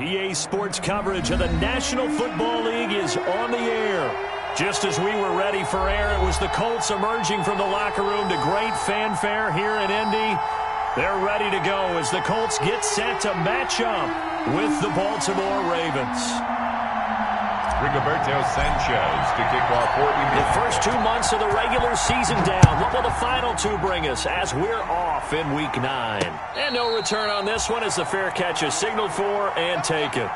EA Sports coverage of the National Football League is on the air. Just as we were ready for air, it was the Colts emerging from the locker room to great fanfare here in Indy. They're ready to go as the Colts get set to match up with the Baltimore Ravens. Rigoberto Sanchez to kick off 40 minutes. The first 2 months of the regular season down. What will the final two bring us as we're off in Week 9? And no return on this one as the fair catch is signaled for and taken.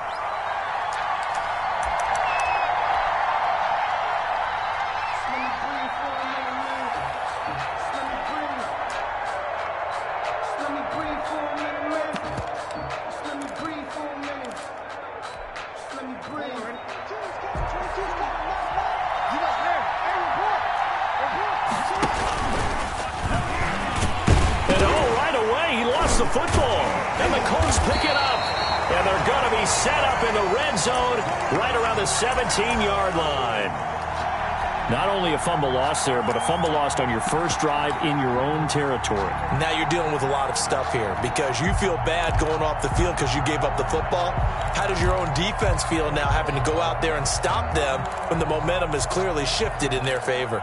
The football, and the Colts pick it up, and they're going to be set up in the red zone right around the 17-yard line. Not only a fumble loss there, but a fumble lost on your first drive in your own territory. Now you're dealing with a lot of stuff here because you feel bad going off the field because you gave up the football. How does your own defense feel now having to go out there and stop them when the momentum is clearly shifted in their favor?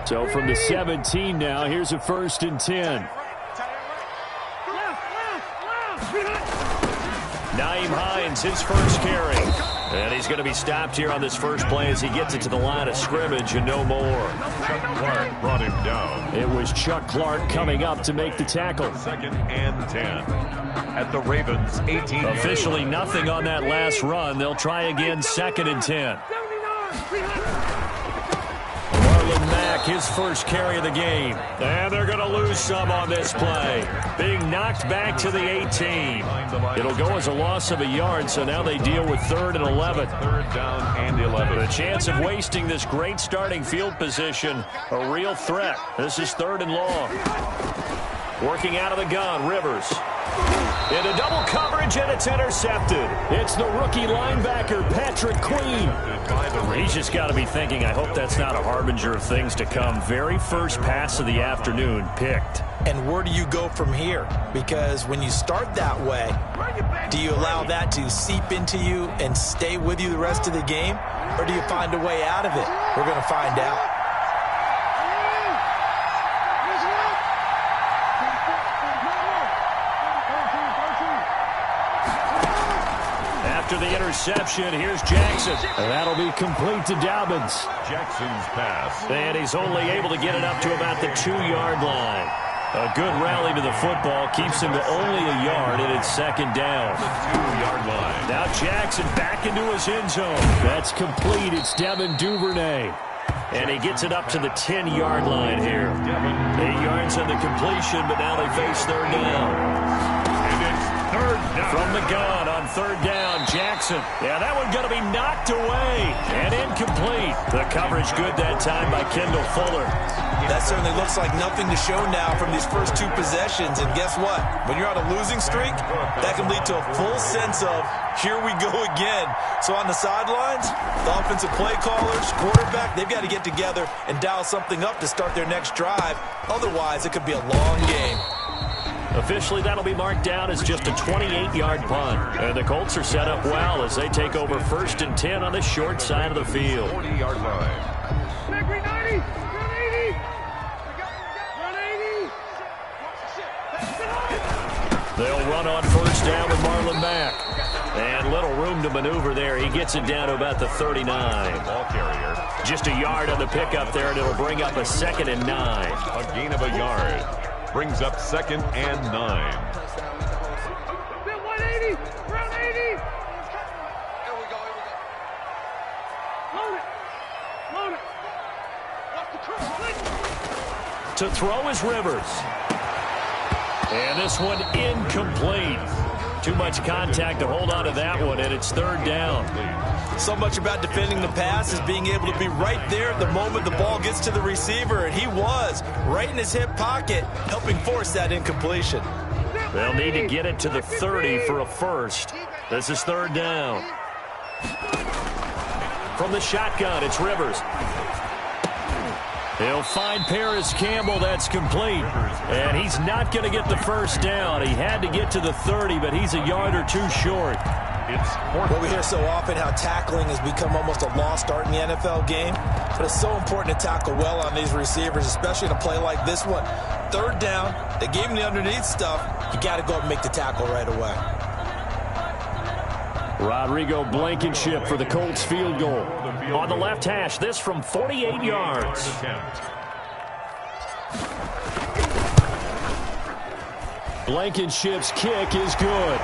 So from the 17 now, here's a 1st and 10. Nyheim Hines, his first carry. And he's going to be stopped here on this first play as he gets it to the line of scrimmage and no more. Chuck Clark brought him down. It was Chuck Clark coming up to make the tackle. 2nd and 10 at the Ravens' 18. Officially nothing on that last run. They'll try again 2nd and 10. His first carry of the game. And they're going to lose some on this play. Being knocked back to the 18. It'll go as a loss of a yard, so now they deal with 3rd and 11. 3rd down and 11. The chance of wasting this great starting field position, a real threat. This is 3rd and long. Working out of the gun, Rivers. Into double coverage, and it's intercepted. It's the rookie linebacker, Patrick Queen. He's just got to be thinking, I hope that's not a harbinger of things to come. Very first pass of the afternoon picked. And where do you go from here? Because when you start that way, do you allow that to seep into you and stay with you the rest of the game? Or do you find a way out of it? We're going to find out. After the interception, here's Jackson. And that'll be complete to Dobbins. Jackson's pass. And he's only able to get it up to about the 2-yard line. A good rally to the football keeps him to only a yard, and it's 2nd down. The 2-yard line. Now Jackson back into his end zone. That's complete. It's Devin Duvernay. And he gets it up to the 10-yard line here. 8 yards on the completion, but now they face 3rd down. Third down. From the gun on 3rd down, Jackson. Yeah, that one going to be knocked away and incomplete. The coverage good that time by Kendall Fuller. That certainly looks like nothing to show now from these first 2 possessions. And guess what? When you're on a losing streak, that can lead to a full sense of, here we go again. So on the sidelines, the offensive play callers, quarterback, they've got to get together and dial something up to start their next drive. Otherwise, it could be a long game. Officially, that'll be marked down as just a 28-yard punt. And the Colts are set up well as they take over 1st and 10 on the short side of the field. 40-yard line. They'll run on 1st down with Marlon Mack. And little room to maneuver there. He gets it down to about the 39. Ball carrier. Just a yard on the pickup there, and it'll bring up a 2nd and 9. A gain of a yard. Brings up 2nd and 9. 180, round 80. Here we go. Load it. Watch the cross. To throw is Rivers. And this one incomplete. Too much contact to hold on to that one, and it's 3rd down. So much about defending the pass is being able to be right there at the moment the ball gets to the receiver, and he was right in his hip pocket, helping force that incompletion. They'll need to get it to the 30 for a first. This is 3rd down. From the shotgun, it's Rivers. He'll find Paris Campbell. That's complete. And he's not going to get the first down. He had to get to the 30, but he's a yard or two short. Well, we hear so often how tackling has become almost a lost art in the NFL game. But it's so important to tackle well on these receivers, especially in a play like this one. Third down, they gave him the underneath stuff. You got to go up and make the tackle right away. Rodrigo Blankenship for the Colts field goal. On the left hash, this from 48 yards. Blankenship's kick is good.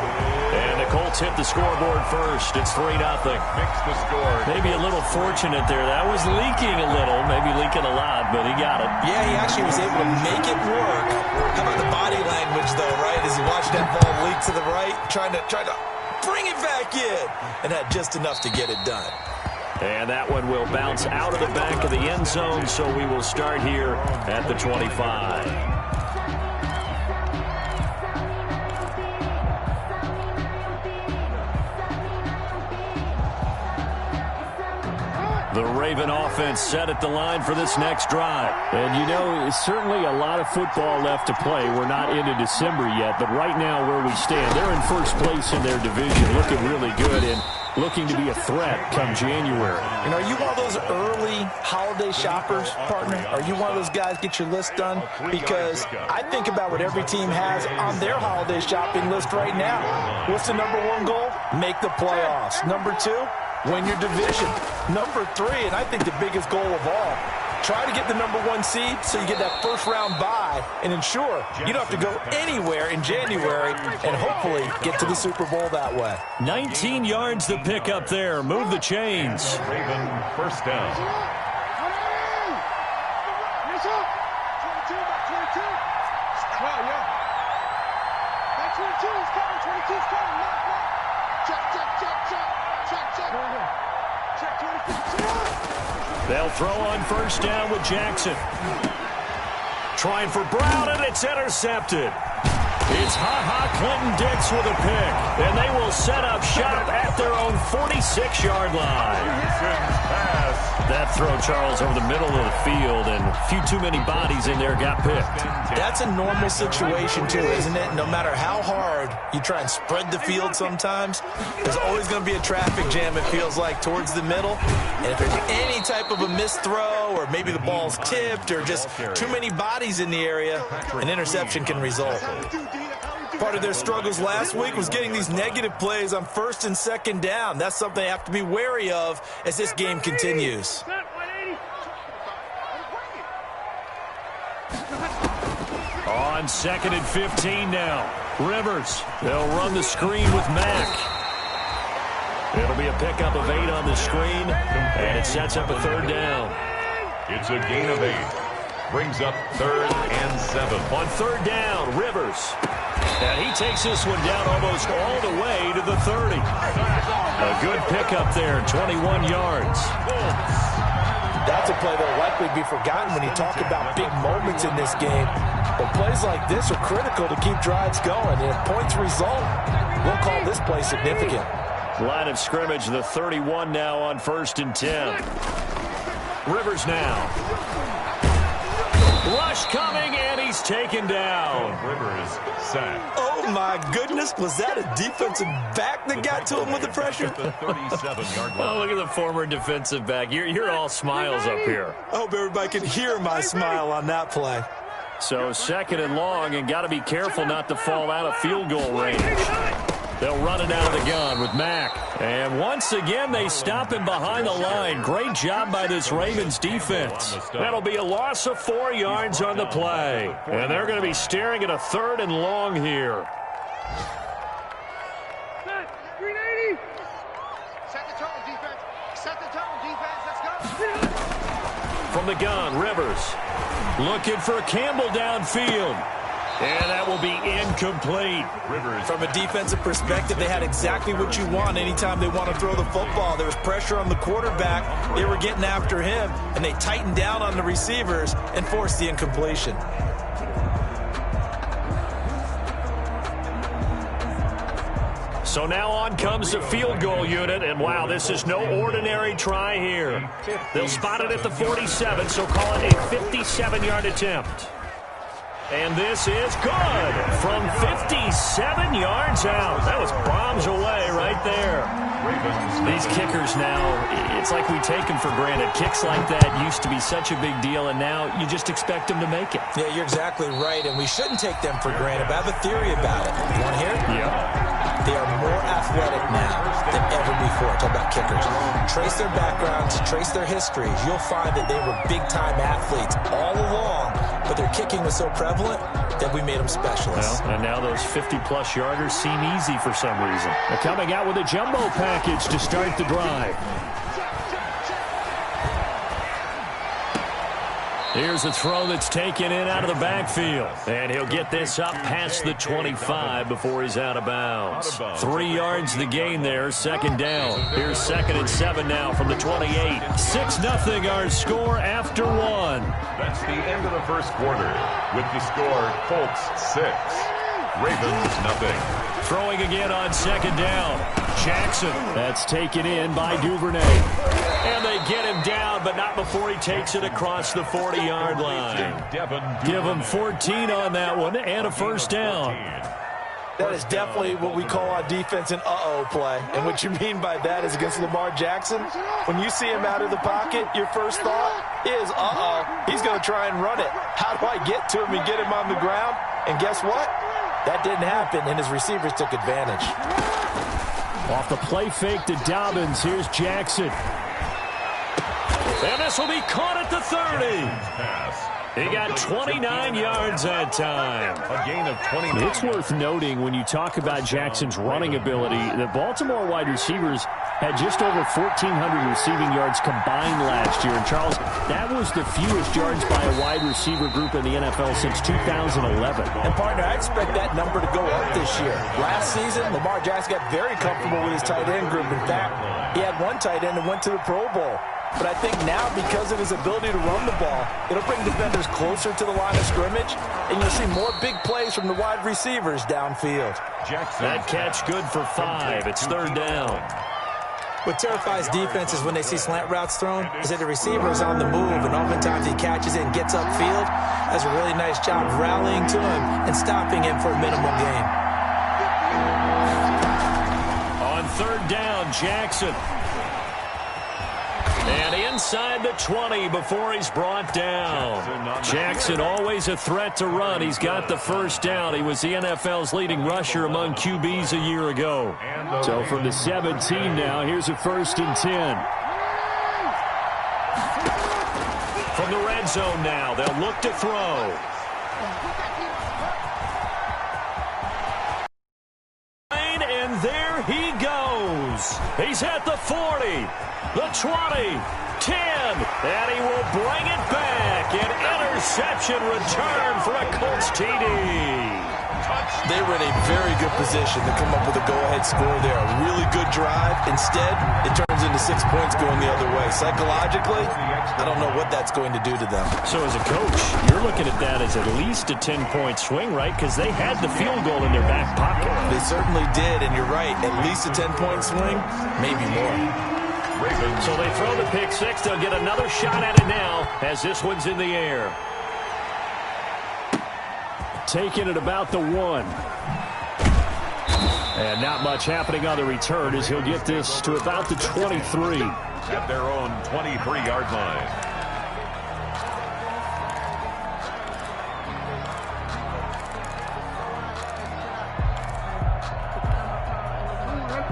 And the Colts hit the scoreboard first. It's 3-0. Makes the score. Maybe a little fortunate there. That was leaking a little, maybe leaking a lot, but he got it. Yeah, he actually was able to make it work. How about the body language, though, right? As he watched that ball leak to the right, trying to bring it back in, and had just enough to get it done. And that one will bounce out of the back of the end zone, so we will start here at the 25. The Raven offense set at the line for this next drive. And, you know, it's certainly a lot of football left to play. We're not into December yet, but right now where we stand, they're in first place in their division, looking really good and looking to be a threat come January. You know, are you one of those early holiday shoppers, partner? Are you one of those guys get your list done? Because I think about what every team has on their holiday shopping list right now. What's the number one goal? Make the playoffs. Number two? Win your division. Number three, and I think the biggest goal of all, try to get the number one seed so you get that first round bye and ensure you don't have to go anywhere in January and hopefully get to the Super Bowl that way. 19 yards to pick up there. Move the chains. Raven first down. 22, back 22. Wow, yeah. Back 22 is coming. 22 is coming. Knock. Check. Check 24. They'll throw on first down with Jackson. Trying for Brown, and it's intercepted. It's Clinton Dix with a pick, and they will set up shop at their own 46-yard line. That throw, Charles, over the middle of the field, and a few too many bodies in there got picked. That's a normal situation, too, isn't it? No matter how hard you try and spread the field sometimes, there's always going to be a traffic jam, it feels like, towards the middle. And if there's any type of a missed throw, or maybe the ball's tipped, or just too many bodies in the area, an interception can result. Part of their struggles last week was getting these negative plays on first and second down. That's something they have to be wary of as this game continues. On second and 15 now. Rivers. They'll run the screen with Mack. It'll be a pickup of 8 on the screen, and it sets up a third down. It's a gain of 8. Brings up 3rd and 7. On third down, Rivers. And he takes this one down almost all the way to the 30. A good pickup there, 21 yards. That's a play that will likely be forgotten when you talk about big moments in this game. But plays like this are critical to keep drives going. And if points result, we'll call this play significant. Line of scrimmage, the 31 now on 1st and 10. Rivers now. Rush coming, and he's taken down. Rivers sacked. Oh, my goodness. Was that a defensive back that got to him with the pressure? The 37-yard line. Oh, look at the former defensive back. You're all smiles up here. I hope everybody can hear my smile on that play. So second and long, and got to be careful not to fall out of field goal range. They'll run it out of the gun with Mack. And once again, they stop him behind the line. Great job by this Ravens defense. That'll be a loss of 4 yards on the play. And they're going to be staring at a 3rd and long here. 380. Set the tone, defense. Set the tone, defense. Let's go. From the gun, Rivers. Looking for Campbell downfield. And that will be incomplete. From a defensive perspective, they had exactly what you want anytime they want to throw the football. There was pressure on the quarterback. They were getting after him, and they tightened down on the receivers and forced the incompletion. So now on comes the field goal unit, and wow, this is no ordinary try here. They'll spot it at the 47, so call it a 57-yard attempt. And this is good from 57 yards out. That was bombs away right there. These kickers now, it's like we take them for granted. Kicks like that used to be such a big deal, and now you just expect them to make it. Yeah, you're exactly right, and we shouldn't take them for granted. But I have a theory about it. You want to hear it? Yeah. They are more athletic now than ever before. Talk about kickers. Trace their backgrounds, trace their histories. You'll find that they were big-time athletes all along, but their kicking was so prevalent that we made them specialists. Well, and now those 50-plus yarders seem easy for some reason. They're coming out with a jumbo package to start the drive. Here's a throw that's taken in out of the backfield. And he'll get this up past the 25 before he's out of bounds. 3 yards the gain there, second down. Here's 2nd and 7 now from the 28. 6-0 our score after 1. That's the end of the first quarter. With the score, Colts 6, Ravens 0. Throwing again on second down. Jackson. That's taken in by Duvernay. And they get him down, but not before he takes it across the 40-yard line. Give him 14 on that one and a first down. That is definitely what we call on defense an uh-oh play. And what you mean by that is against Lamar Jackson, when you see him out of the pocket, your first thought is, uh-oh, he's going to try and run it. How do I get to him and get him on the ground? And guess what? That didn't happen, and his receivers took advantage. Off the play fake to Dobbins, here's Jackson. And this will be caught at the 30. He got 29 yards that time. A gain of 29. It's worth noting when you talk about Jackson's running ability, the Baltimore wide receivers had just over 1,400 receiving yards combined last year. And, Charles, that was the fewest yards by a wide receiver group in the NFL since 2011. And, partner, I expect that number to go up this year. Last season, Lamar Jackson got very comfortable with his tight end group. In fact, he had one tight end that went to the Pro Bowl. But I think now, because of his ability to run the ball, it'll bring defenders closer to the line of scrimmage, and you'll see more big plays from the wide receivers downfield. That catch good for 5. It's third down. What terrifies defenses when they see slant routes thrown is that the receiver is on the move, and oftentimes he catches it and gets upfield. Does a really nice job rallying to him and stopping him for a minimal gain. On third down, Jackson. And inside the 20 before he's brought down. Jackson always a threat to run. He's got the first down. He was the NFL's leading rusher among QBs a year ago. So from the 17 now, here's a 1st and 10. From the red zone now, they'll look to throw. And there he goes. He's at the 40. The 20, 10, and he will bring it back. An interception return for a Colts TD. They were in a very good position to come up with a go-ahead score there. A really good drive. Instead, it turns into 6 points going the other way. Psychologically, I don't know what that's going to do to them. So as a coach, you're looking at that as at least a 10-point swing, right? Because they had the field goal in their back pocket. They certainly did, and you're right. At least a 10-point swing, maybe more. So they throw the pick 6. They'll get another shot at it now as this one's in the air. Taking it about the 1. And not much happening on the return as he'll get this to about the 23. At their own 23-yard line.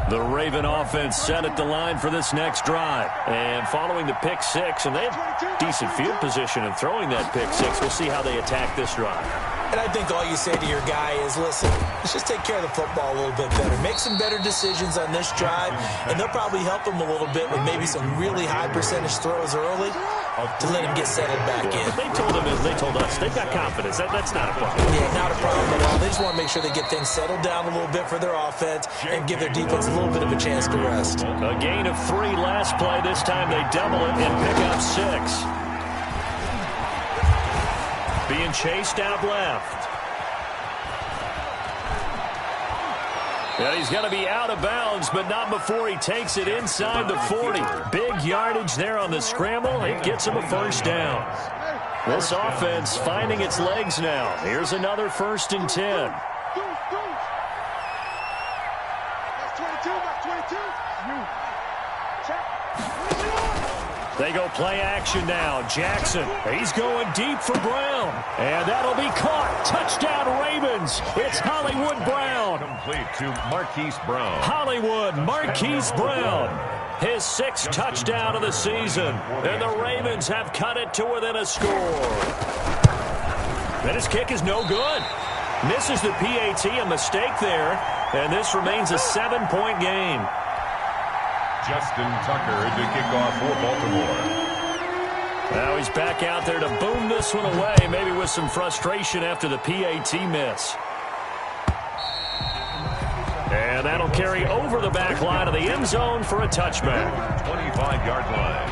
The Raven offense set at the line for this next drive. And following the pick 6, and they have decent field position in throwing that pick 6. We'll see how they attack this drive. And I think all you say to your guy is, listen, let's just take care of the football a little bit better. Make some better decisions on this drive, and they'll probably help him a little bit with maybe some really high percentage throws early to let him get settled back in. They told us they've got confidence. That's not a problem. Yeah, not a problem at all. They just want to make sure they get things settled down a little bit for their offense and give their defense a little bit of a chance to rest. A gain of 3 last play. This time they double it and pick up 6. Being chased out left. And he's going to be out of bounds, but not before he takes it inside the 40. Big yardage there on the scramble. It gets him a first down. This offense finding its legs now. Here's another 1st and 10. They go play action now. Jackson, he's going deep for Brown. And that'll be caught. Touchdown Ravens. It's Hollywood Brown. Complete to Marquise Brown. Hollywood Marquise Brown. His 6th touchdown of the season. And the Ravens have cut it to within a score. And his kick is no good. Misses the PAT, a mistake there. And this remains a 7-point game. Justin Tucker to kick off for Baltimore. Now he's back out there to boom this one away, maybe with some frustration after the PAT miss. And that'll carry over the back line of the end zone for a touchback. 25-yard line.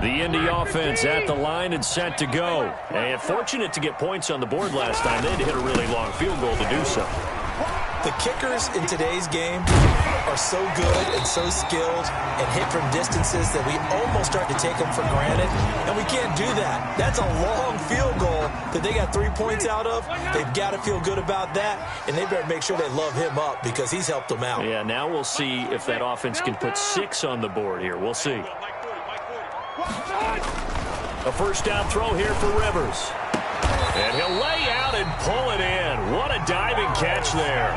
The Indy offense at the line and set to go. And fortunate to get points on the board last time. They had to hit a really long field goal to do so. The kickers in today's game are so good and so skilled and hit from distances that we almost start to take them for granted, and we can't do that. That's a long field goal that they got 3 points out of. They've got to feel good about that, and they better make sure they love him up because he's helped them out. Yeah, now we'll see if that offense can put 6 on the board here. We'll see. A first down throw here for Rivers. And he'll lay out and pull it in. What a diving catch there.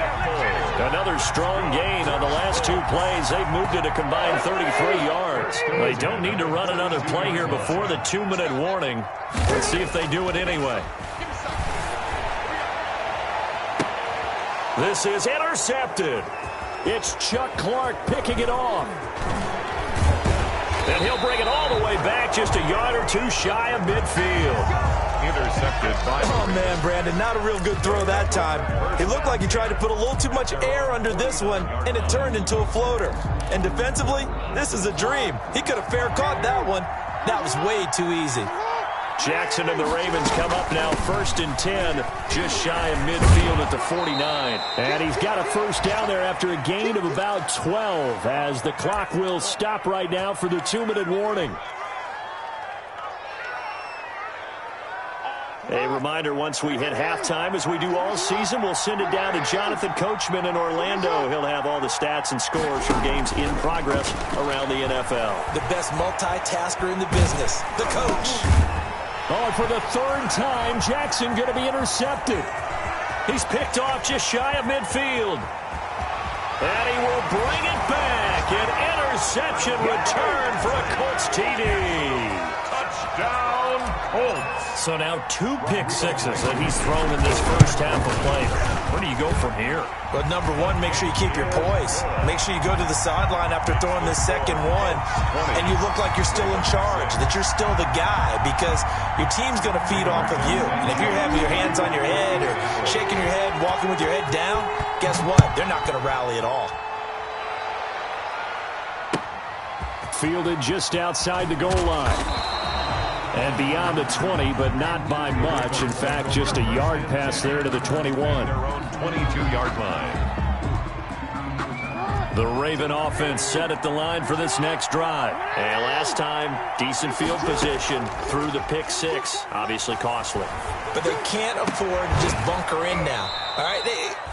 Another strong gain on the last 2 plays. They've moved it a combined 33 yards. They don't need to run another play here before the 2-minute warning. Let's see if they do it anyway. This is intercepted. It's Chuck Clark picking it off. And he'll bring it all the way back just a yard or 2 shy of midfield. Intercepted by... Oh, man, Brandon, not a real good throw that time. It looked like he tried to put a little too much air under this one, and it turned into a floater. And defensively, this is a dream. He could have fair caught that one. That was way too easy. Jackson and the Ravens come up now 1st and 10, just shy of midfield at the 49. And he's got a first down there after a gain of about 12 as the clock will stop right now for the 2-minute warning. A reminder, once we hit halftime, as we do all season, we'll send it down to Jonathan Coachman in Orlando. He'll have all the stats and scores from games in progress around the NFL. The best multitasker in the business, the coach. Oh, and for the 3rd time, Jackson going to be intercepted. He's picked off just shy of midfield. And he will bring it back. An interception return for a Colts TD. Touchdown, Colts. So now 2 pick sixes that he's thrown in this first half of play. Where do you go from here? But number one, make sure you keep your poise. Make sure you go to the sideline after throwing this second one, and you look like you're still in charge, that you're still the guy, because your team's going to feed off of you. And if you're having your hands on your head or shaking your head, walking with your head down, guess what? They're not going to rally at all. Fielded just outside the goal line. And beyond the 20, but not by much. In fact, just a yard pass there to the 21. Their own 22-yard line. The Raven offense set at the line for this next drive. And last time, decent field position through the pick 6. Obviously costly. But they can't afford to just bunker in now. All right,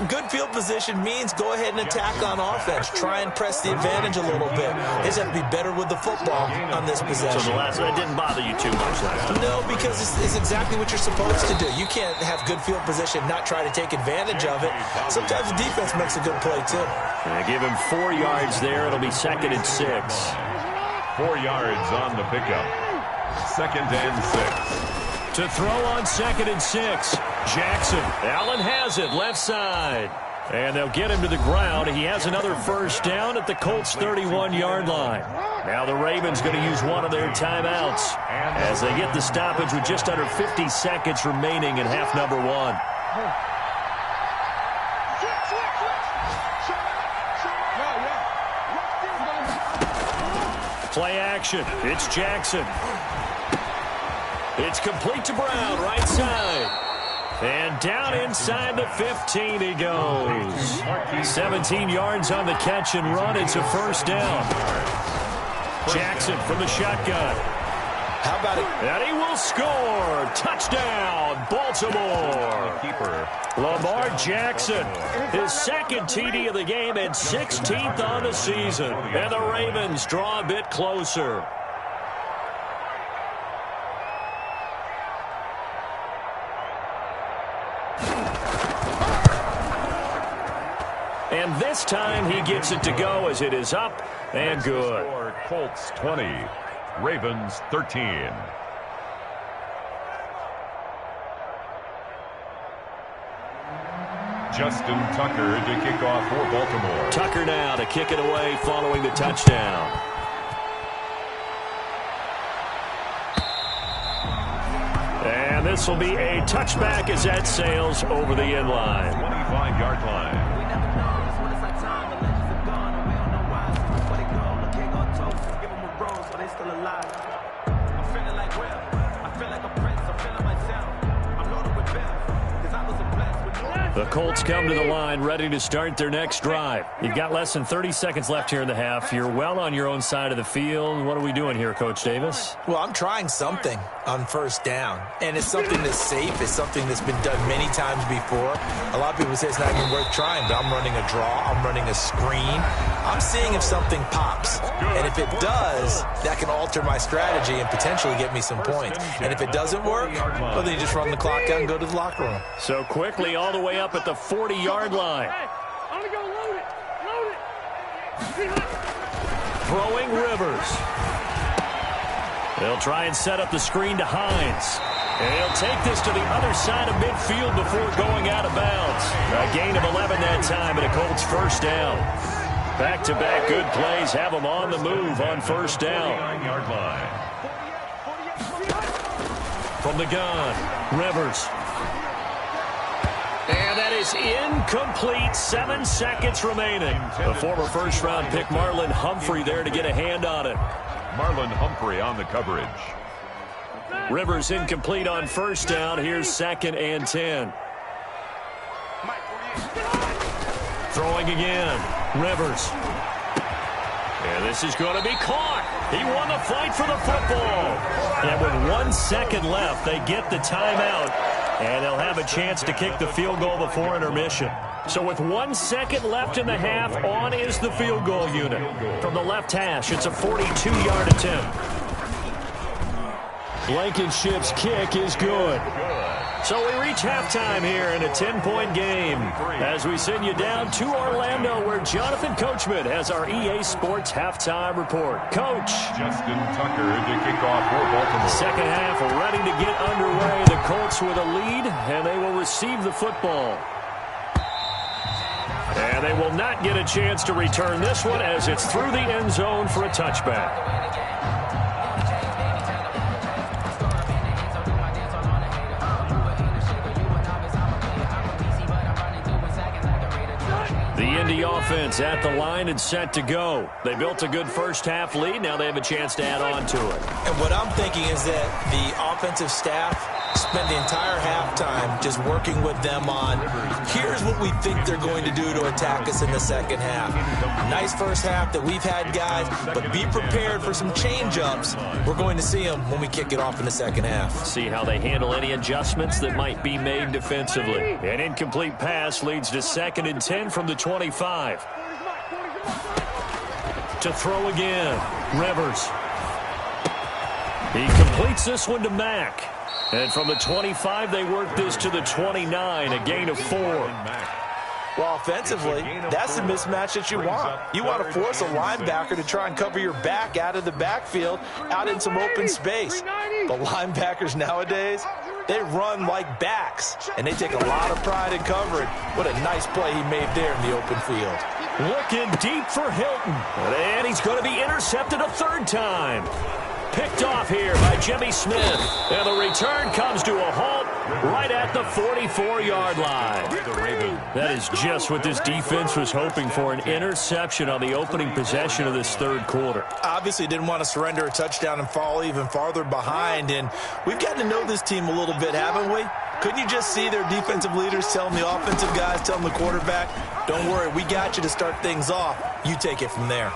good field position means go ahead and attack on offense. Try and press the advantage a little bit. They just have to be better with the football on this possession. So the last one didn't bother you too much last time? No, because it's exactly what you're supposed to do. You can't have good field position, not try to take advantage of it. Sometimes the defense makes a good play, too. And give him 4 yards there. It'll be 2nd and 6. 4 yards on the pickup. 2nd and 6. To throw on 2nd and 6. Jackson. Allen has it left side. And they'll get him to the ground. He has another first down at the Colts 31-yard line. Now the Ravens going to use one of their timeouts as they get the stoppage with just under 50 seconds remaining in half number 1. Play action. It's Jackson. It's complete to Brown, right side. And down inside the 15 he goes. 17 yards on the catch and run. It's a first down. Jackson from the shotgun. How about it? And he will score. Touchdown, Baltimore. Lamar Jackson, his second TD of the game and 16th on the season. And the Ravens draw a bit closer. And this time he gets it to go as it is up and good. Colts 20, Ravens 13. Justin Tucker to kick off for Baltimore. Tucker now to kick it away following the touchdown. And this will be a touchback as that sails over the end line. 25-yard line. The Colts come to the line ready to start their next drive. You've got less than 30 seconds left here in the half. You're well on your own side of the field. What are we doing here, Coach Davis? Well, I'm trying something on first down, and it's something that's safe. It's something that's been done many times before. A lot of people say it's not even worth trying, but I'm running a draw. I'm running a screen. I'm seeing if something pops, and if it does, that can alter my strategy and potentially get me some points. And if it doesn't work, well, then you just run the clock out and go to the locker room. So quickly all the way up at the 40-yard line. Throwing Rivers. They'll try and set up the screen to Hines. And he'll take this to the other side of midfield before going out of bounds. A gain of 11 that time and a Colts first down. Back-to-back good plays have them on the move on first down. From the gun, Rivers. And that is incomplete. 7 seconds remaining. The former first-round pick Marlon Humphrey there to get a hand on it. Marlon Humphrey on the coverage. Rivers incomplete on first down. Here's 2nd and 10. Throwing again. Rivers. And this is going to be caught. He won the fight for the football. And with 1 second left, they get the timeout. And they'll have a chance to kick the field goal before intermission. So with 1 second left in the half, on is the field goal unit. From the left hash, it's a 42-yard attempt. Blankenship's kick is good. So we reach halftime here in a 10-point game as we send you down to Orlando where Jonathan Coachman has our EA Sports halftime report. Coach. Justin Tucker to kick off for Baltimore. Second half ready to get underway. The Colts with a lead, and they will receive the football. And they will not get a chance to return this one as it's through the end zone for a touchback. The Indy offense at the line and set to go. They built a good first half lead. Now they have a chance to add on to it. And what I'm thinking is that the offensive staff spent the entire halftime just working with them on here's what we think they're going to do to attack us in the second half. Nice first half that we've had, guys, but be prepared for some change-ups. We're going to see them when we kick it off in the second half. See how they handle any adjustments that might be made defensively. An incomplete pass leads to 2nd and 10 from the 25. To throw again, Rivers. He completes this one to Mack. And from the 25, they work this to the 29, a gain of 4. Well, offensively, that's the mismatch that you want. You want to force a linebacker to try and cover your back out of the backfield, out in some open space. The linebackers nowadays, they run like backs, and they take a lot of pride in covering. What a nice play he made there in the open field. Looking deep for Hilton. And he's going to be intercepted a 3rd time. Picked off here by Jimmy Smith. And the return comes to a halt right at the 44-yard line. That is just what this defense was hoping for, an interception on the opening possession of this 3rd quarter. Obviously didn't want to surrender a touchdown and fall even farther behind. And we've gotten to know this team a little bit, haven't we? Couldn't you just see their defensive leaders telling the offensive guys, telling the quarterback, don't worry, we got you to start things off. You take it from there.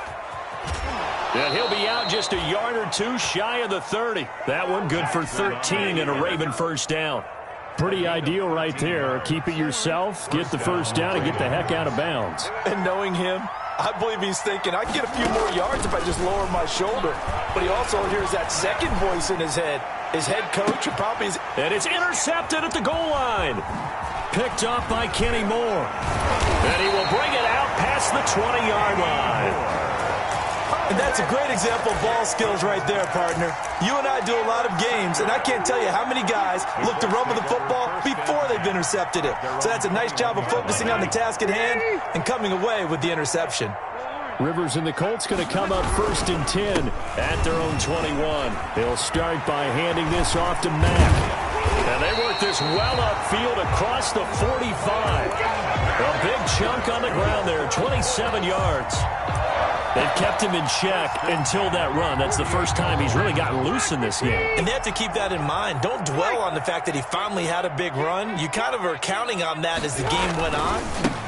And he'll be out just a yard or two shy of the 30. That one good for 13 and a Raven first down. Pretty ideal right there. Keep it yourself, get the first down, and get the heck out of bounds. And knowing him, I believe he's thinking, I can get a few more yards if I just lower my shoulder. But he also hears that second voice in his head. His head coach probably is... And it's intercepted at the goal line. Picked up by Kenny Moore. And he will bring it out past the 20-yard line. And that's a great example of ball skills right there, partner. You and I do a lot of games, and I can't tell you how many guys look to run with the football before they've intercepted it. So that's a nice job of focusing on the task at hand and coming away with the interception. Rivers and the Colts going to come up 1st and 10 at their own 21. They'll start by handing this off to Mack. And they work this well upfield across the 45. A big chunk on the ground there, 27 yards. They've kept him in check until that run. That's the first time he's really gotten loose in this game. And they have to keep that in mind. Don't dwell on the fact that he finally had a big run. You kind of are counting on that as the game went on.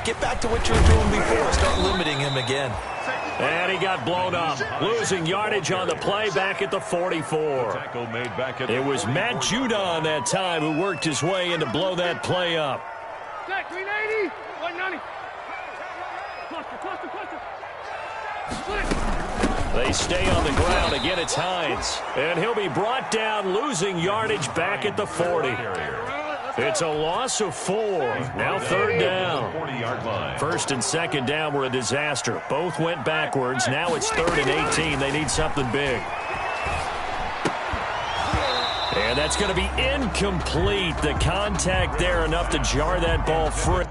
Get back to what you were doing before. Start limiting him again. And he got blown up, losing yardage on the play back at the 44. It was Matt Judon that time who worked his way in to blow that play up. 380, 190. They stay on the ground. Again, it's Hines. And he'll be brought down, losing yardage back at the 40. It's a loss of 4. Now 3rd down. 1st and 2nd down were a disaster. Both went backwards. Now it's 3rd and 18. They need something big. And that's going to be incomplete. The contact there enough to jar that ball free.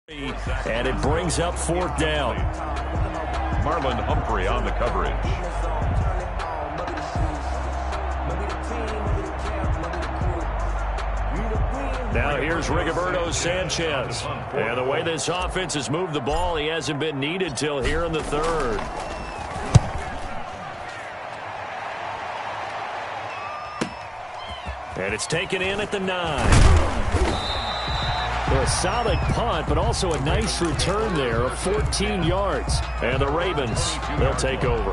And it brings up 4th down. Marlon Humphrey on the coverage. Now here's Rigoberto Sanchez. And the way this offense has moved the ball, he hasn't been needed till here in the 3rd. And it's taken in at the 9. A solid punt, but also a nice return there of 14 yards. And the Ravens, they'll take over.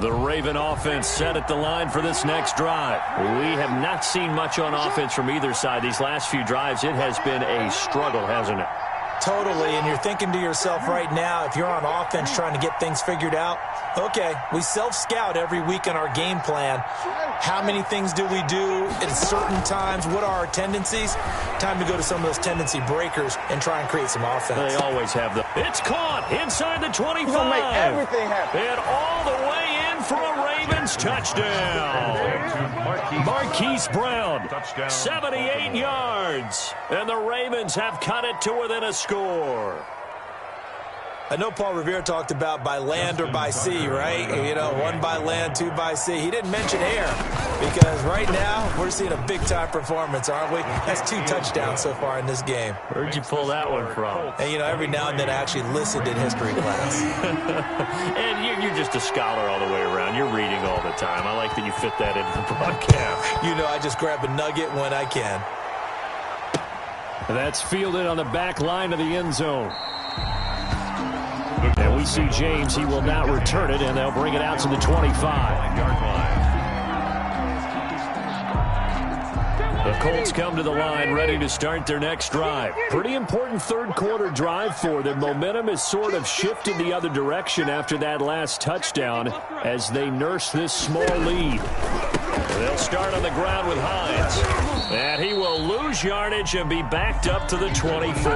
The Raven offense set at the line for this next drive. We have not seen much on offense from either side these last few drives. It has been a struggle, hasn't it? Totally, and you're thinking to yourself right now, if you're on offense trying to get things figured out, okay, we self-scout every week in our game plan. How many things do we do at certain times? What are our tendencies? Time to go to some of those tendency breakers and try and create some offense. They always have them. It's caught inside the 25. We're gonna make everything happen. And all the way in for a Ravens touchdown. Marquise Brown, 78 yards. And the Ravens have cut it to within a score. I know Paul Revere talked about by land or by sea, right? You know, one by land, two by sea. He didn't mention air because right now we're seeing a big-time performance, aren't we? That's 2 touchdowns so far in this game. Where'd you pull that one from? And, you know, every now and then I actually listened in history class. And you're just a scholar all the way around. You're reading all the time. I like that you fit that into the broadcast. You know, I just grab a nugget when I can. That's fielded on the back line of the end zone. And we see James. He will not return it, and they'll bring it out to the 25-yard line. The Colts come to the line ready to start their next drive. Pretty important third-quarter drive for them. Momentum has sort of shifted the other direction after that last touchdown as they nurse this small lead. They'll start on the ground with Hines. And he will lose yardage and be backed up to the 24.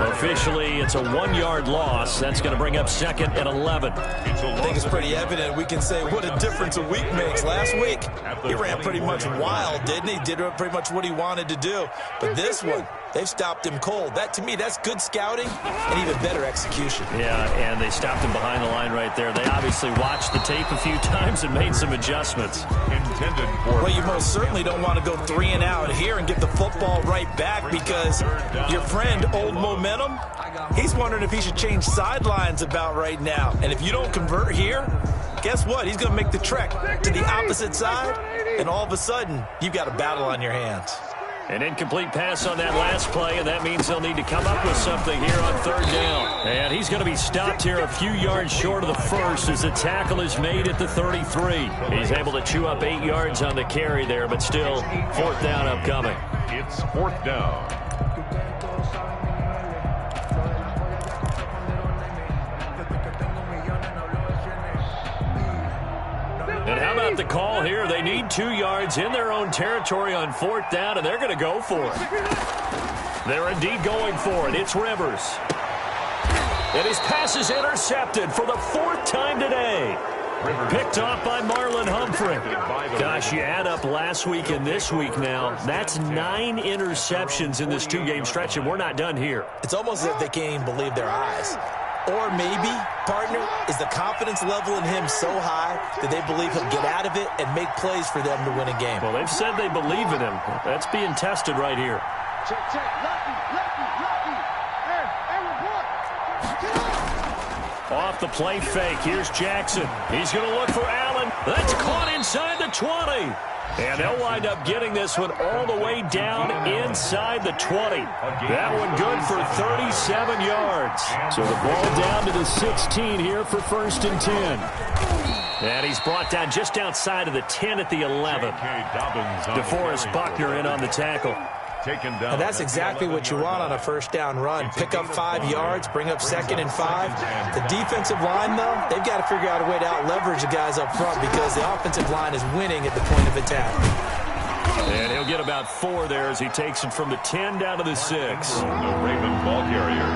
Officially, it's a 1-yard loss. That's going to bring up 2nd and 11. I think it's pretty evident. We can say what a difference a week makes. Last week, he ran pretty much wild, didn't he? Did pretty much what he wanted to do. But this one, they've stopped him cold. That, to me, that's good scouting and even better execution. Yeah, and they stopped him behind the line right there. They obviously watched the tape a few times and made some adjustments. Well, you most certainly don't want to go 3 and out here and get the football right back because your friend, Old Momentum, he's wondering if he should change sidelines about right now. And if you don't convert here, guess what? He's going to make the trek to the opposite side, and all of a sudden, you've got a battle on your hands. An incomplete pass on that last play, and that means they'll need to come up with something here on 3rd down. And he's going to be stopped here a few yards short of the first as the tackle is made at the 33. He's able to chew up 8 yards on the carry there, but still 4th down upcoming. It's 4th down. And how about the call here? They need 2 yards in their own territory on 4th down, and they're going to go for it. They're indeed going for it. It's Rivers. And his pass is intercepted for the 4th time today. Picked off by Marlon Humphrey. Gosh, you add up last week and this week now. That's 9 interceptions in this 2-game stretch, and we're not done here. It's almost as if they can't even believe their eyes. Or maybe, partner, is the confidence level in him so high that they believe he'll get out of it and make plays for them to win a game. Well, they've said they believe in him. That's being tested right here. Check, check. Lucky. Hey, report. Get up. Off the play fake, here's Jackson. He's going to look for Allen. That's caught inside the 20. And they'll wind up getting this one all the way down inside the 20. That one good for 37 yards. So the ball down to the 16 here for 1st and 10. And he's brought down just outside of the 10 at the 11. DeForest Buckner in on the tackle. And that's exactly what you want on a 1st down run. Pick up 5 yards, bring up 2nd and 5. The defensive line, though, they've got to figure out a way to out-leverage the guys up front because the offensive line is winning at the point of attack. And he'll get about 4 there as he takes it from the 10 down to the 6. The Raven ball carrier.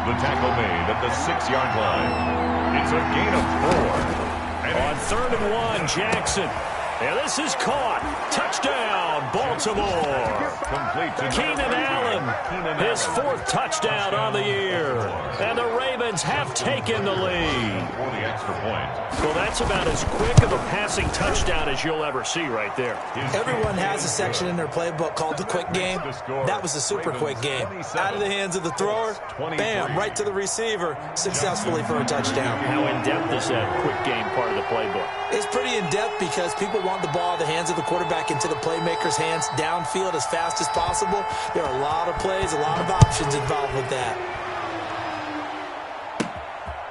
The tackle made at the 6-yard line. It's a gain of 4. On 3rd and 1, Jackson. And this is caught. Touchdown, Baltimore. Complete to Keenan Allen, his 4th touchdown on the year. And the Ravens Ravens have taken the lead. For the extra point. Well, that's about as quick of a passing touchdown as you'll ever see right there. Everyone has a section in their playbook called the quick game. That was a super quick game. Out of the hands of the thrower, bam, right to the receiver, successfully for a touchdown. How in-depth is that quick game part of the playbook? It's pretty in-depth because people want the ball out of the hands of the quarterback into the playmaker's hands downfield as fast as possible. There are a lot of plays, a lot of options involved with that.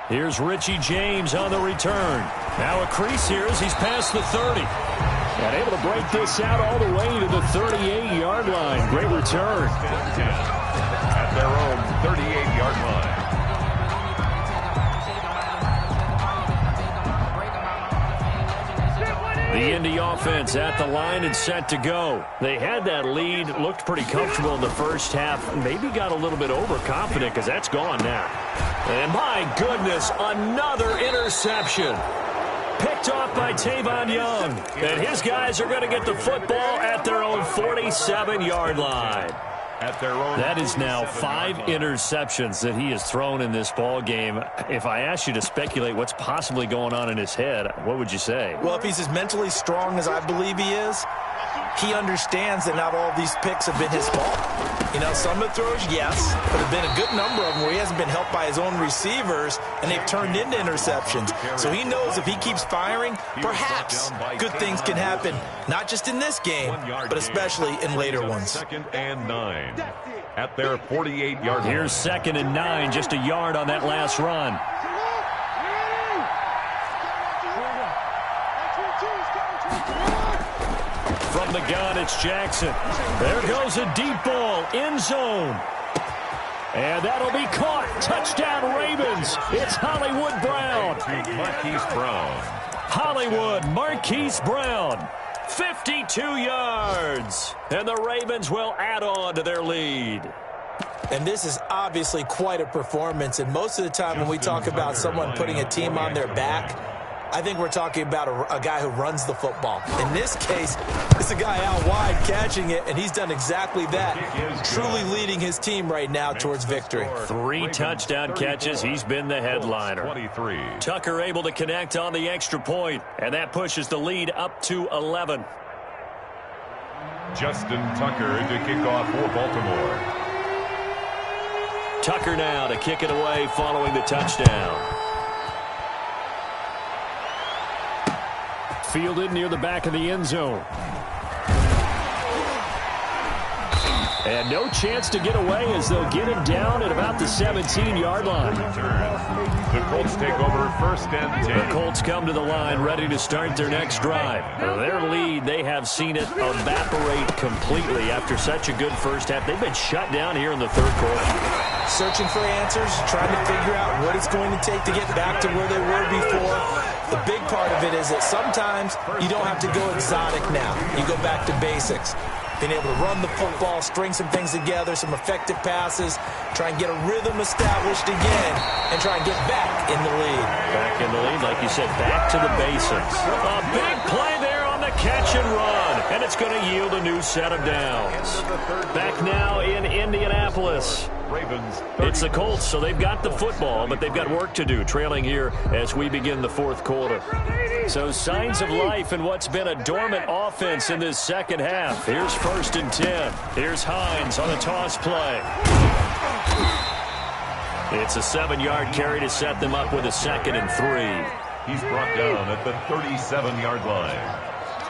Here's Richie James on the return. Now a crease here as he's past the 30. And able to break this out all the way to the 38-yard line. Great return. At their own 38-yard line. The Indy offense at the line and set to go. They had that lead, looked pretty comfortable in the first half. Maybe got a little bit overconfident because that's gone now. And my goodness, another interception. Picked off by Tavon Young. And his guys are going to get the football at their own 47-yard line. At their own. That is now 5 interceptions that he has thrown in this ball game. If I asked you to speculate what's possibly going on in his head, what would you say? Well, if he's as mentally strong as I believe he is, he understands that not all these picks have been his fault. You know, some of the throws, yes, but there have been a good number of them where he hasn't been helped by his own receivers, and they've turned into interceptions. So he knows if he keeps firing, perhaps good things can happen, not just in this game, but especially in later ones. 2nd and 9 at their 48-yard line. Here's 2nd and 9, just a yard on that last run. From the gun, it's Jackson. There goes a deep ball, end zone. And that'll be caught. Touchdown, Ravens. It's Hollywood Brown. Marquise Brown. Hollywood, Marquise Brown. 52 yards. And the Ravens will add on to their lead. And this is obviously quite a performance. And most of the time when we talk about someone putting a team on their back, I think we're talking about a guy who runs the football. In this case, it's a guy out wide catching it, and he's done exactly that, truly leading his team right now towards victory. 3 touchdown catches. He's been the headliner. 23. Tucker able to connect on the extra point, and that pushes the lead up to 11. Justin Tucker to kick off for Baltimore. Tucker now to kick it away following the touchdown. Fielded near the back of the end zone. And no chance to get away as they'll get him down at about the 17-yard line. The Colts take over 1st and 10. The Colts come to the line ready to start their next drive. Their lead, they have seen it evaporate completely after such a good first half. They've been shut down here in the 3rd quarter. Searching for answers, trying to figure out what it's going to take to get back to where they were before. The big part of it is that sometimes you don't have to go exotic now. You go back to basics. Being able to run the football, string some things together, some effective passes, try and get a rhythm established again, and try and get back in the lead. Back in the lead, like you said, back to the basics. A big play there on the catch and run, and it's going to yield a new set of downs. Back now in Indianapolis. It's the Colts, so they've got the football, but they've got work to do, trailing here as we begin the 4th quarter. So signs of life in what's been a dormant offense in this second half. Here's 1st and 10. Here's Hines on the toss play. It's a 7-yard carry to set them up with a 2nd and 3. He's brought down at the 37-yard line.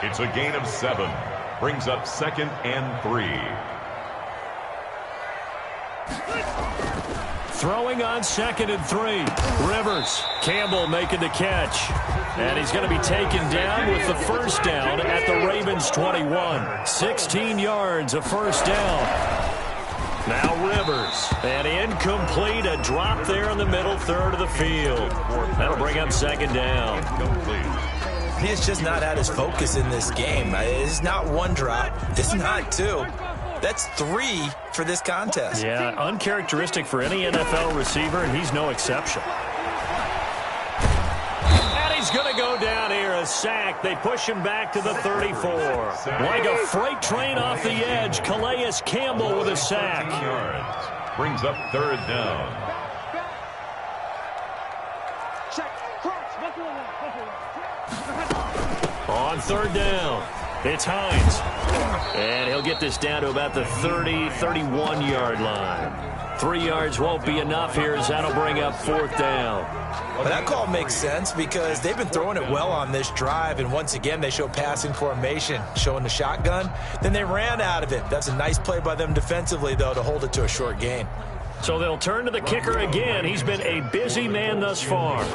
It's a gain of 7. Brings up 2nd and 3. Throwing on 2nd and 3. Rivers. Campbell making the catch. And he's going to be taken down with the first down at the Ravens 21. 16 yards of first down. Now Rivers. And incomplete. A drop there in the middle third of the field. That'll bring up 2nd down. He's just not had his focus in this game. It's not 1 drop. It's not 2. That's 3 for this contest. Yeah, uncharacteristic for any NFL receiver, and he's no exception. And he's going to go down here, a sack. They push him back to the 34. Like a freight train off the edge, Calais Campbell with a sack. Brings up 3rd down. On third down, it's Hines. And he'll get this down to about the 30, 31-yard line. 3 yards won't be enough here as that'll bring up fourth down. Well, that call makes sense because they've been throwing it well on this drive, and once again they show passing formation, showing the shotgun. Then they ran out of it. That's a nice play by them defensively, though, to hold it to a short gain. So they'll turn to the kicker again. He's been a busy man thus far.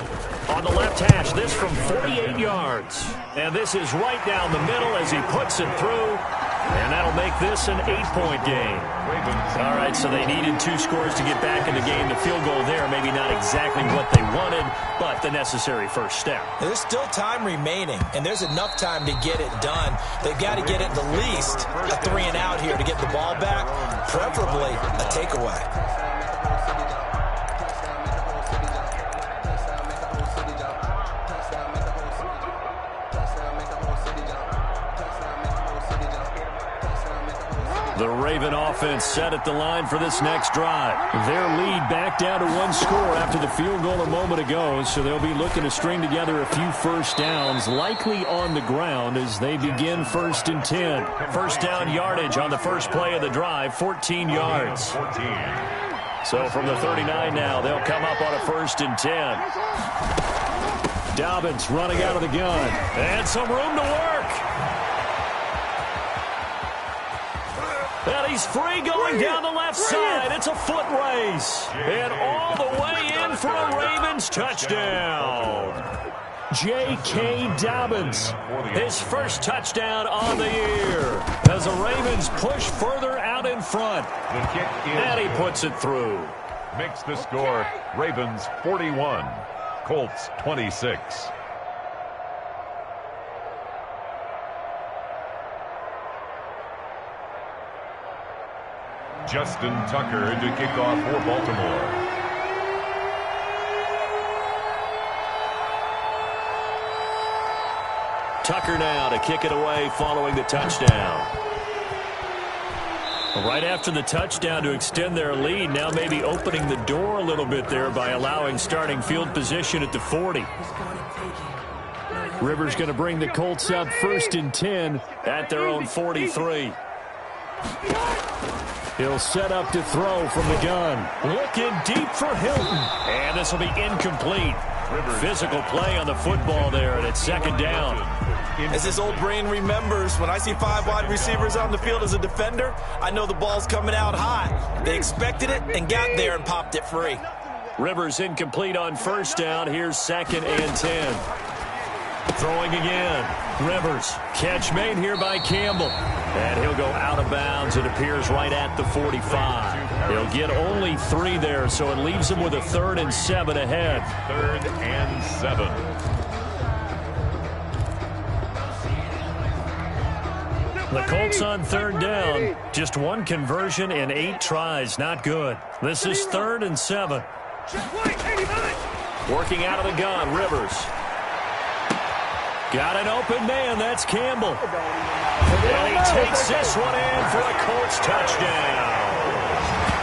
On the left hash, this from 48 yards. And this is right down the middle as he puts it through. And that'll make this an 8-point game. All right, so they needed 2 scores to get back in the game. The field goal there, maybe not exactly what they wanted, but the necessary first step. There's still time remaining, and there's enough time to get it done. They've got to get it at least a 3-and-out here to get the ball back, preferably a takeaway. The Raven offense set at the line for this next drive. Their lead back down to 1 score after the field goal a moment ago, so they'll be looking to string together a few first downs, likely on the ground as they begin 1st and 10. First down yardage on the first play of the drive, 14 yards. So from the 39 now, they'll come up on a 1st and 10. Dobbins running out of the gun. And some room to work. And he's free going down the left side. It's a foot race. And all the way in for a Ravens touchdown. J.K. Dobbins, his first touchdown on the year as the Ravens push further out in front. The kick is And he puts it through. Makes the score Ravens 41, Colts 26. Justin Tucker to kick off for Baltimore. Tucker now to kick it away following the touchdown. Right after the touchdown to extend their lead, now maybe opening the door a little bit there by allowing starting field position at the 40. Rivers going to bring the Colts up 1st and 10 at their own 43. He'll set up to throw from the gun. Looking deep for Hilton. And this will be incomplete. Physical play on the football there, and it's 2nd down. As his old brain remembers, when I see 5 wide receivers on the field as a defender, I know the ball's coming out hot. They expected it and got there and popped it free. Rivers incomplete on 1st down. Here's 2nd and 10. Throwing again. Rivers. Catch made here by Campbell. And he'll go out of bounds. It appears right at the 45. He'll get only 3 there, so it leaves him with a 3rd and 7 ahead. 3rd and 7. The Colts on 3rd down. Just 1 conversion in 8 tries. Not good. This is 3rd and 7. Working out of the gun, Rivers. Got an open man. That's Campbell. And he takes this one in for a Colts touchdown.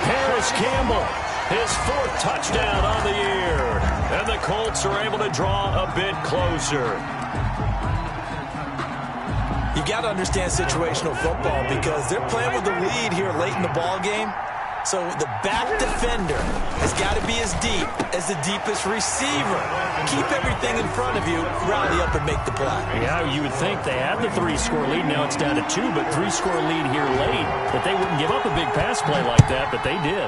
Harris Campbell, his 4th touchdown on the year. And the Colts are able to draw a bit closer. You got to understand situational football because they're playing with the lead here late in the ball game. So the back defender has got to be as deep as the deepest receiver. Keep everything in front of you, rally up and make the play. Yeah, you would think they had the 3-score lead. Now it's down to 2, but 3-score lead here late. That they wouldn't give up a big pass play like that, but they did.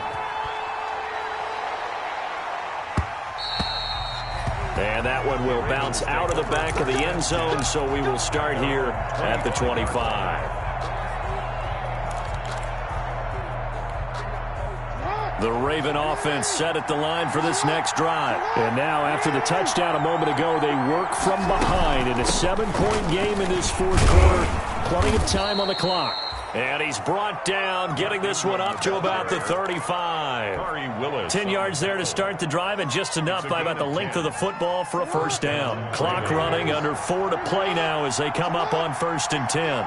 And that one will bounce out of the back of the end zone, so we will start here at the 25. The Raven offense set at the line for this next drive. And now, after the touchdown a moment ago, they work from behind in a 7-point game in this 4th quarter. Plenty of time on the clock. And he's brought down, getting this one up to about the 35. 10 yards there to start the drive, and just enough by about the length of the football for a 1st down. Clock running, under 4 to play now as they come up on 1st and 10.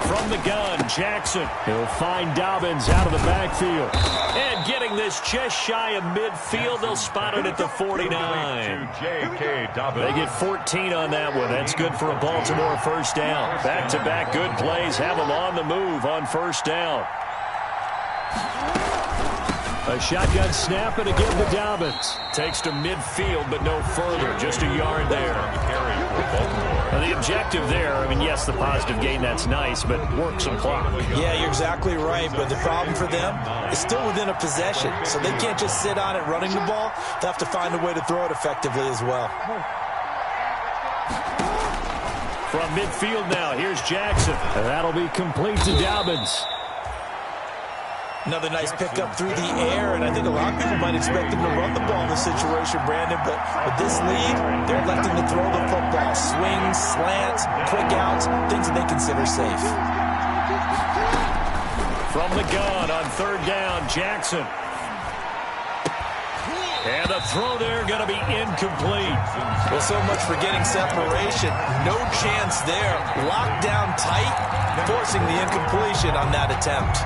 From the gun, Jackson. He'll find Dobbins out of the backfield. And getting this just shy of midfield, they'll spot it at the 49. They get 14 on that one. That's good for a Baltimore first down. Back-to-back good plays have them on the move on first down. A shotgun snap and again to Dobbins. Takes to midfield, but no further. Just a yard there. The objective there, I mean, yes, the positive gain, that's nice, but work some clock. Yeah, you're exactly right, but the problem for them is still within a possession, so they can't just sit on it running the ball. They have to find a way to throw it effectively as well. From midfield now, here's Jackson. And that'll be complete to Dobbins. Another nice pickup through the air, and I think a lot of people might expect them to run the ball in this situation, Brandon, but with this lead, they're electing to throw the football. Swings, slants, quick outs, things that they consider safe. From the gun on third down, Jackson. And the throw there going to be incomplete. Well, so much for getting separation. No chance there. Locked down tight, forcing the incompletion on that attempt.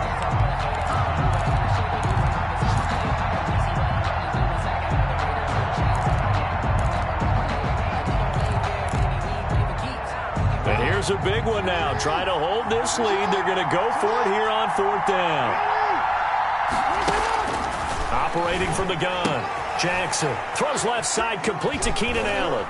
And here's a big one now. Trying to hold this lead. They're going to go for it here on fourth down. Operating from the gun. Jackson throws left side, complete to Keenan Allen.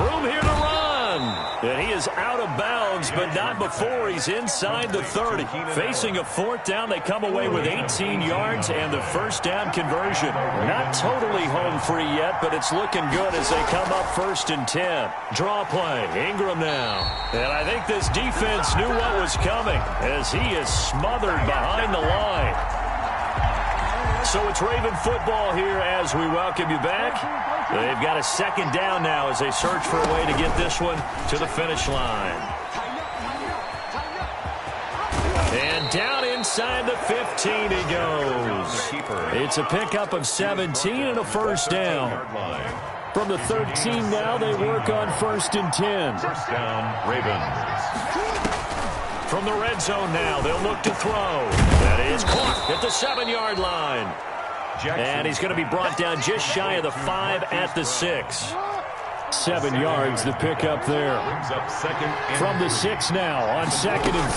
Room here to run. And he is out of bounds, but not before he's inside the 30. Facing a fourth down, they come away with 18 yards and the first down conversion. Not totally home free yet, but it's looking good as they come up 1st and 10. Draw play, Ingram now. And I think this defense knew what was coming as he is smothered behind the line. So it's Raven football here as we welcome you back. They've got a second down now as they search for a way to get this one to the finish line. And down inside the 15 he goes. It's a pickup of 17 and a first down. From the 13 now, they work on 1st and 10. First down, Ravens. From the red zone now, they'll look to throw. That is caught at the 7-yard line. And he's going to be brought down just shy of the 5 at the 6. 7 yards, the pickup there. From the 6 now on 2nd and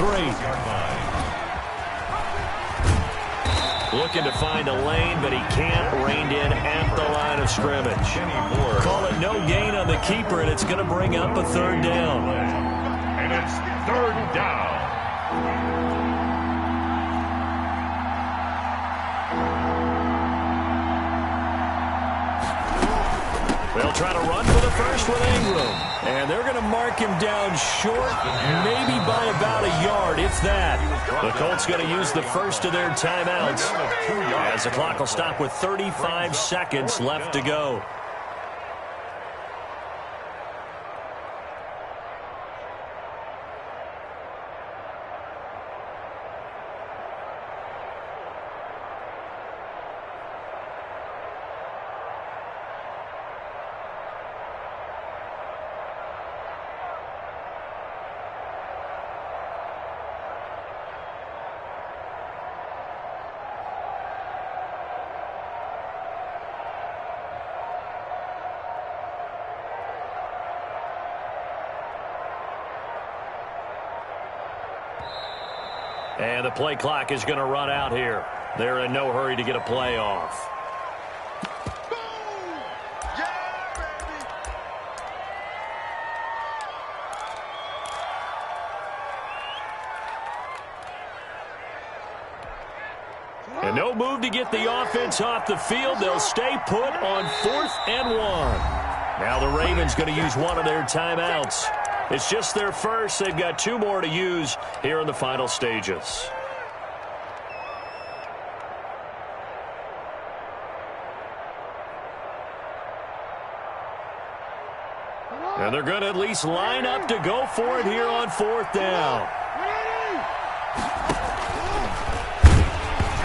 3. Looking to find a lane, but he can't. Reined in at the line of scrimmage. Call it no gain on the keeper, and it's going to bring up a 3rd down. And it's 3rd down. They'll try to run for the first with Ingram. And they're going to mark him down short, maybe by about a yard, if that. The Colts going to use the first of their timeouts as the clock will stop with 35 seconds left to go. And the play clock is going to run out here. They're in no hurry to get a play off. And no move to get the offense off the field. They'll stay put on 4th and 1. Now the Ravens going to use one of their timeouts. It's just their first. They've got 2 more to use here in the final stages. And they're going to at least line up to go for it here on 4th down.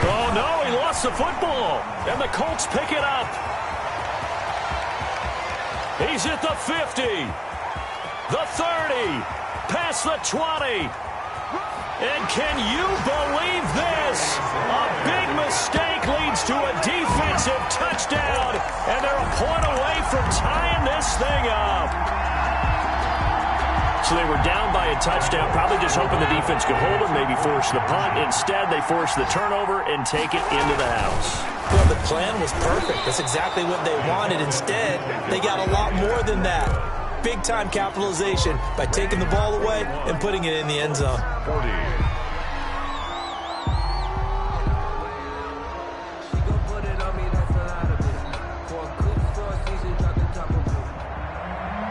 Oh, no, he lost the football. And the Colts pick it up. He's at the 50. The 30, past the 20, and can you believe this? A big mistake leads to a defensive touchdown, and they're a point away from tying this thing up. So they were down by a touchdown, probably just hoping the defense could hold them, maybe force the punt. Instead, they force the turnover and take it into the house. Well, the plan was perfect. That's exactly what they wanted. Instead, they got a lot more than that. Big-time capitalization by taking the ball away and putting it in the end zone. 40.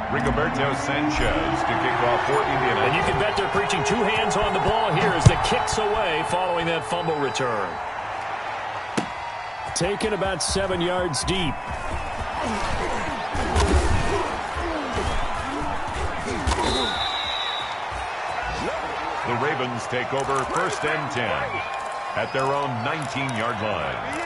Rigoberto Sanchez to kick off for Indiana. And you can bet they're preaching two hands on the ball here as the kick's away following that fumble return. Taken about 7 yards deep. The Ravens take over 1st and 10 at their own 19-yard line.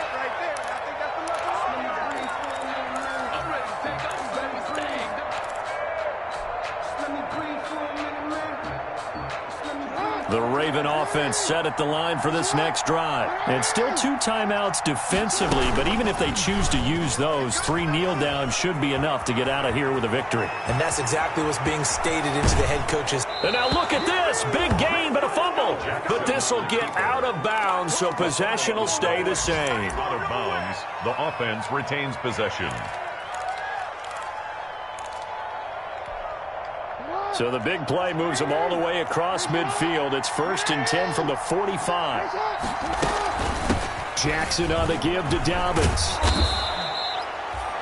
The Raven offense set at the line for this next drive. And still 2 timeouts defensively, but even if they choose to use those, 3 kneel downs should be enough to get out of here with a victory. And that's exactly what's being stated into the head coaches. And now look at this. Big gain, but a fumble. But this will get out of bounds, so possession will stay the same. Out of bounds, the offense retains possession. So the big play moves them all the way across midfield. It's 1st and 10 from the 45. Jackson on the give to Dobbins.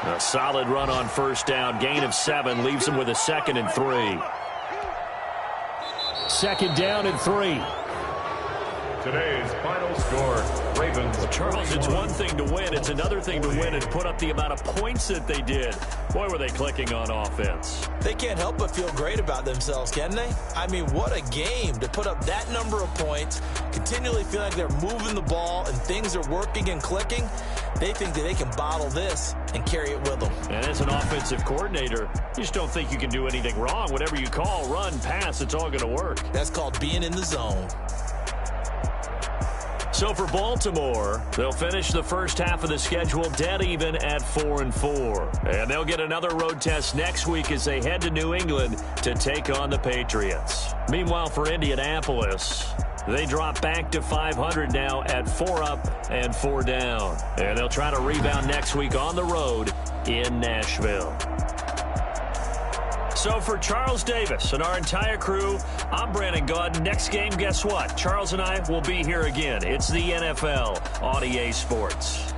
A solid run on 1st down. Gain of 7 leaves them with a 2nd and 3. 2nd down and 3. Today's final score, Ravens. Charles, it's one thing to win. It's another thing to win and put up the amount of points that they did. Boy, were they clicking on offense. They can't help but feel great about themselves, can they? I mean, what a game to put up that number of points, continually feel like they're moving the ball and things are working and clicking. They think that they can bottle this and carry it with them. And as an offensive coordinator, you just don't think you can do anything wrong. Whatever you call, run, pass, it's all going to work. That's called being in the zone. So for Baltimore, they'll finish the first half of the schedule dead even at 4-4. And they'll get another road test next week as they head to New England to take on the Patriots. Meanwhile, for Indianapolis, they drop back to 500 now at 4 up and 4 down. And they'll try to rebound next week on the road in Nashville. So for Charles Davis and our entire crew, I'm Brandon Gaudin. Next game, guess what? Charles and I will be here again. It's the NFL on EA Sports.